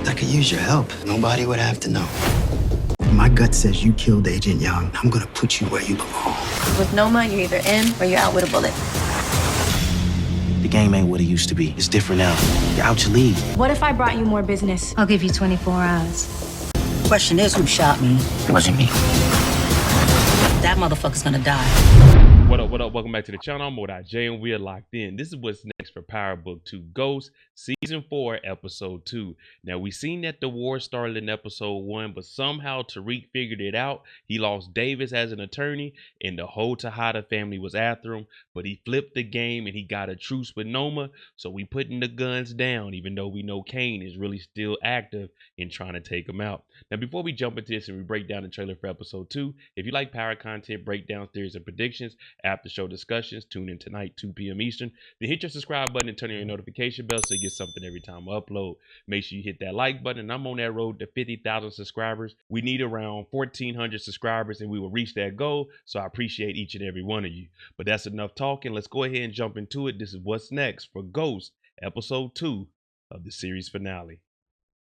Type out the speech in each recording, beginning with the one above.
I could use your help. Nobody would have to know. My gut says you killed Agent Young. I'm gonna put you where you belong. With Noma, you're either in or you're out with a bullet. The game ain't what it used to be. It's different now. You're out your league. What if I brought you more business? I'll give you 24 hours. Question is, who shot me? It wasn't me. That motherfucker's gonna die. What up, what up? Welcome back to the channel. I'm J and we are locked in. This is what's next for Power Book 2 Ghost, Season 4, Episode 2. Now, we seen that the war started in Episode 1, but somehow Tariq figured it out. He lost Davis as an attorney, and the whole Tejada family was after him, but he flipped the game and he got a truce with Noma, so we putting the guns down, even though we know Kane is really still active in trying to take him out. Now, before we jump into this and we break down the trailer for Episode 2, if you like power content, breakdowns, theories, and predictions, after show discussions, tune in tonight, 2 p.m. Eastern. Then hit your subscribe button and turn on your notification bell so you get something every time I upload. Make sure you hit that like button. And I'm on that road to 50,000 subscribers. We need around 1,400 subscribers and we will reach that goal. So I appreciate each and every one of you. But that's enough talking. Let's go ahead and jump into it. This is what's next for Ghost, Episode 2 of the series finale.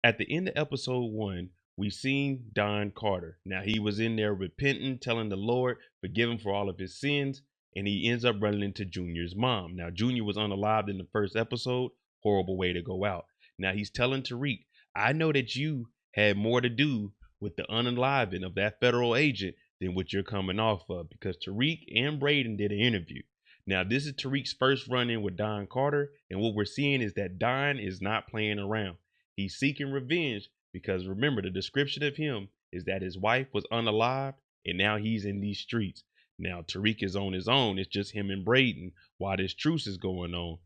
At the end of Episode 1, we seen Don Carter. Now, he was in there repenting, telling the Lord, forgive him for all of his sins, and he ends up running into Junior's mom. Now, Junior was unalived in the first episode. Horrible way to go out. Now, he's telling Tariq, I know that you had more to do with the unaliving of that federal agent than what you're coming off of, because Tariq and Brayden did an interview. Now, this is Tariq's first run-in with Don Carter, and what we're seeing is that Don is not playing around. He's seeking revenge, because remember, the description of him is that his wife was unalived and now he's in these streets. Now, Tariq is on his own. It's just him and Brayden while this truce is going on,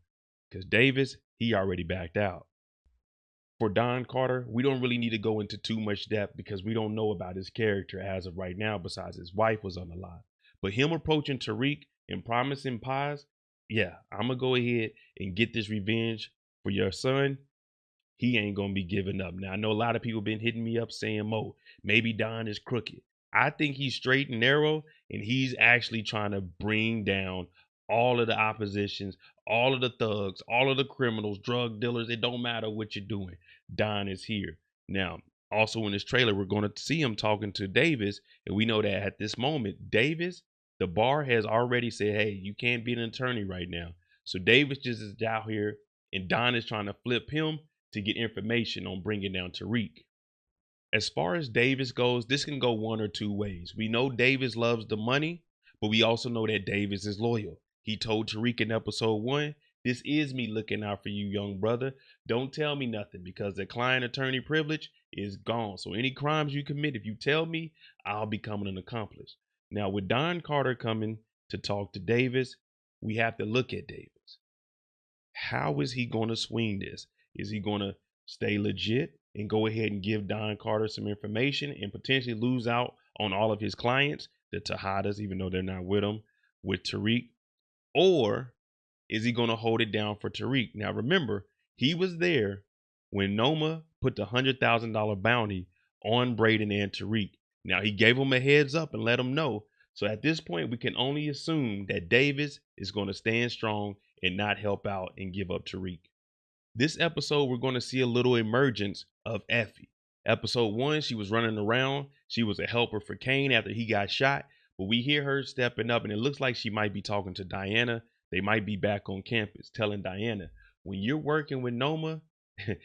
because Davis, he already backed out. For Don Carter, we don't really need to go into too much depth because we don't know about his character as of right now, besides his wife was unalived. But him approaching Tariq and promising pies, yeah, I'm going to go ahead and get this revenge for your son. He ain't going to be giving up. Now, I know a lot of people been hitting me up saying, Mo, maybe Don is crooked. I think he's straight and narrow, and he's actually trying to bring down all of the oppositions, all of the thugs, all of the criminals, drug dealers. It don't matter what you're doing. Don is here. Now, also in this trailer, we're going to see him talking to Davis, and we know that at this moment, Davis, the bar has already said, hey, you can't be an attorney right now. So Davis just is out here, and Don is trying to flip him to get information on bringing down Tariq. As far as Davis goes, this can go one or two ways. We know Davis loves the money, but we also know that Davis is loyal. He told Tariq in Episode 1, this is me looking out for you, young brother. Don't tell me nothing, because the client attorney privilege is gone. So any crimes you commit, if you tell me, I'll become an accomplice. Now, with Don Carter coming to talk to Davis, we have to look at Davis. How is he going to swing this? Is he going to stay legit and go ahead and give Don Carter some information and potentially lose out on all of his clients, the Tejadas, even though they're not with him, with Tariq? Or is he going to hold it down for Tariq? Now, remember, he was there when Noma put the $100,000 bounty on Brayden and Tariq. Now, he gave him a heads up and let him know. So at this point, we can only assume that Davis is going to stand strong and not help out and give up Tariq. This episode, we're going to see a little emergence of Effie. Episode 1, she was running around. She was a helper for Kane after he got shot. But we hear her stepping up, and it looks like she might be talking to Diana. They might be back on campus telling Diana, when you're working with Noma,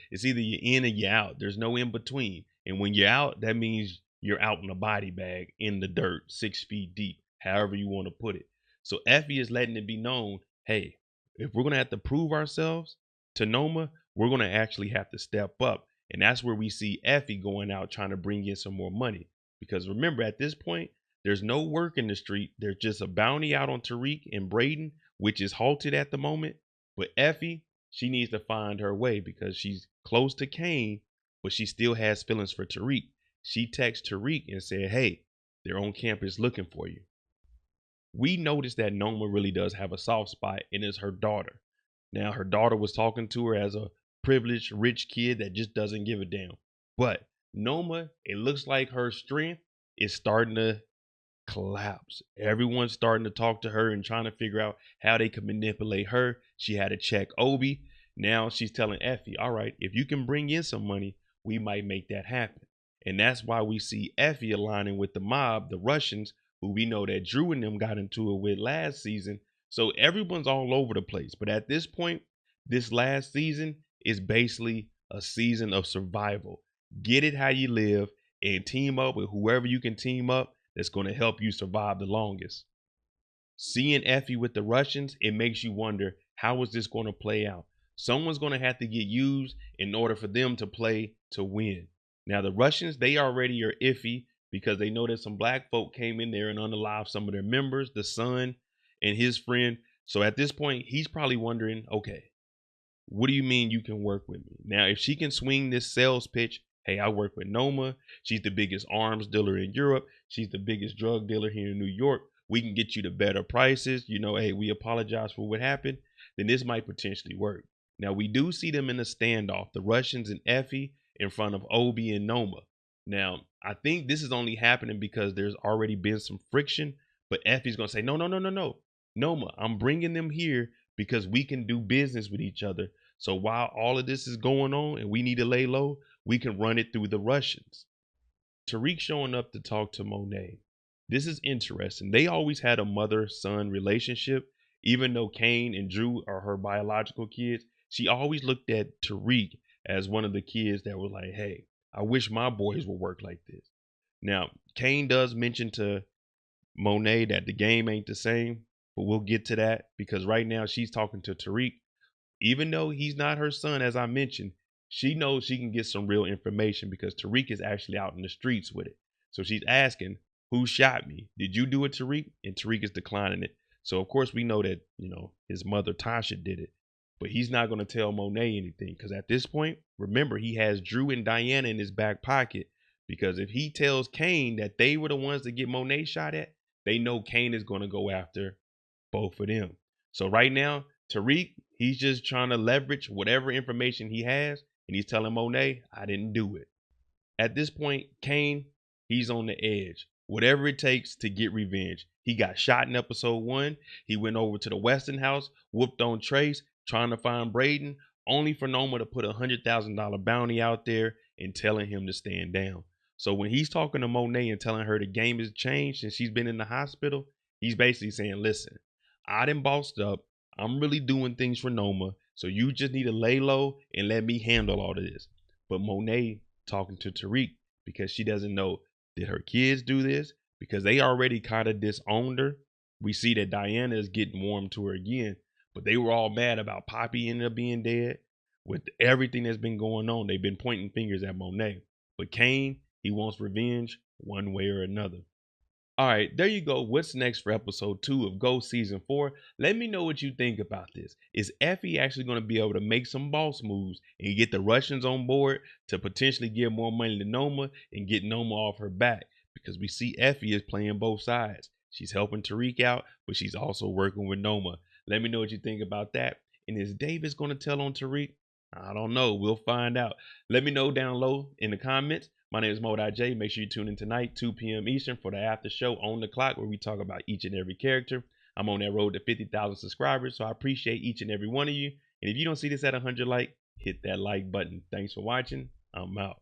it's either you're in or you're out. There's no in between. And when you're out, that means you're out in a body bag in the dirt, 6 feet deep, however you want to put it. So Effie is letting it be known, hey, if we're going to have to prove ourselves to Noma, we're going to actually have to step up. And that's where we see Effie going out trying to bring in some more money. Because remember, at this point, there's no work in the street. There's just a bounty out on Tariq and Brayden, which is halted at the moment. But Effie, she needs to find her way because she's close to Kane, but she still has feelings for Tariq. She texts Tariq and said, hey, they're on campus looking for you. We noticed that Noma really does have a soft spot, and it's her daughter. Now, her daughter was talking to her as a privileged, rich kid that just doesn't give a damn. But Noma, it looks like her strength is starting to collapse. Everyone's starting to talk to her and trying to figure out how they can manipulate her. She had to check Obi. Now she's telling Effie, all right, if you can bring in some money, we might make that happen. And that's why we see Effie aligning with the mob, the Russians, who we know that Drew and them got into it with last season. So everyone's all over the place. But at this point, this last season is basically a season of survival. Get it how you live and team up with whoever you can team up that's going to help you survive the longest. Seeing Effie with the Russians, it makes you wonder, how is this going to play out? Someone's going to have to get used in order for them to play to win. Now, the Russians, they already are iffy because they know that some black folk came in there and unalived some of their members, the son and his friend. So at this point, he's probably wondering, okay, what do you mean you can work with me? Now, if she can swing this sales pitch, hey, I work with Noma. She's the biggest arms dealer in Europe. She's the biggest drug dealer here in New York. We can get you the better prices. You know, hey, we apologize for what happened. Then this might potentially work. Now, we do see them in a standoff, the Russians and Effie in front of Obi and Noma. Now, I think this is only happening because there's already been some friction, but Effie's going to say, no. Noma, I'm bringing them here because we can do business with each other. So while all of this is going on and we need to lay low, we can run it through the Russians. Tariq showing up to talk to Monet. This is interesting. They always had a mother-son relationship. Even though Kane and Drew are her biological kids, she always looked at Tariq as one of the kids that was like, hey, I wish my boys would work like this. Now, Kane does mention to Monet that the game ain't the same, but we'll get to that because right now she's talking to Tariq. Even though he's not her son, as I mentioned, she knows she can get some real information because Tariq is actually out in the streets with it. So she's asking, who shot me? Did you do it, Tariq? And Tariq is declining it. So, of course, we know that, you know, his mother, Tasha, did it. But he's not going to tell Monet anything because at this point, remember, he has Drew and Diana in his back pocket because if he tells Kane that they were the ones to get Monet shot at, they know Kane is going to go after both of them. So right now, Tariq, he's just trying to leverage whatever information he has, and he's telling Monet, I didn't do it. At this point, Kane, he's on the edge. Whatever it takes to get revenge. He got shot in episode 1. He went over to the Weston house, whooped on Trace, trying to find Brayden, only for Noma to put $100,000 bounty out there and telling him to stand down. So when he's talking to Monet and telling her the game has changed and she's been in the hospital, he's basically saying, listen, I done bossed up. I'm really doing things for Noma. So you just need to lay low and let me handle all of this. But Monet talking to Tariq because she doesn't know, did her kids do this? Because they already kind of disowned her. We see that Diana is getting warm to her again, but they were all mad about Poppy ended up being dead. With everything that's been going on, they've been pointing fingers at Monet. But Kane, he wants revenge one way or another. All right, there you go. What's next for episode 2 of Ghost season 4? Let me know what you think about this. Is Effie actually going to be able to make some boss moves and get the Russians on board to potentially give more money to Noma and get Noma off her back? Because we see Effie is playing both sides. She's helping Tariq out, but she's also working with Noma. Let me know what you think about that. And is Davis going to tell on Tariq? I don't know. We'll find out. Let me know down low in the comments. My name is Mo.J. Make sure you tune in tonight, 2 p.m. Eastern, for the after show On the Clock, where we talk about each and every character. I'm on that road to 50,000 subscribers, so I appreciate each and every one of you. And if you don't see this at 100 likes, hit that like button. Thanks for watching. I'm out.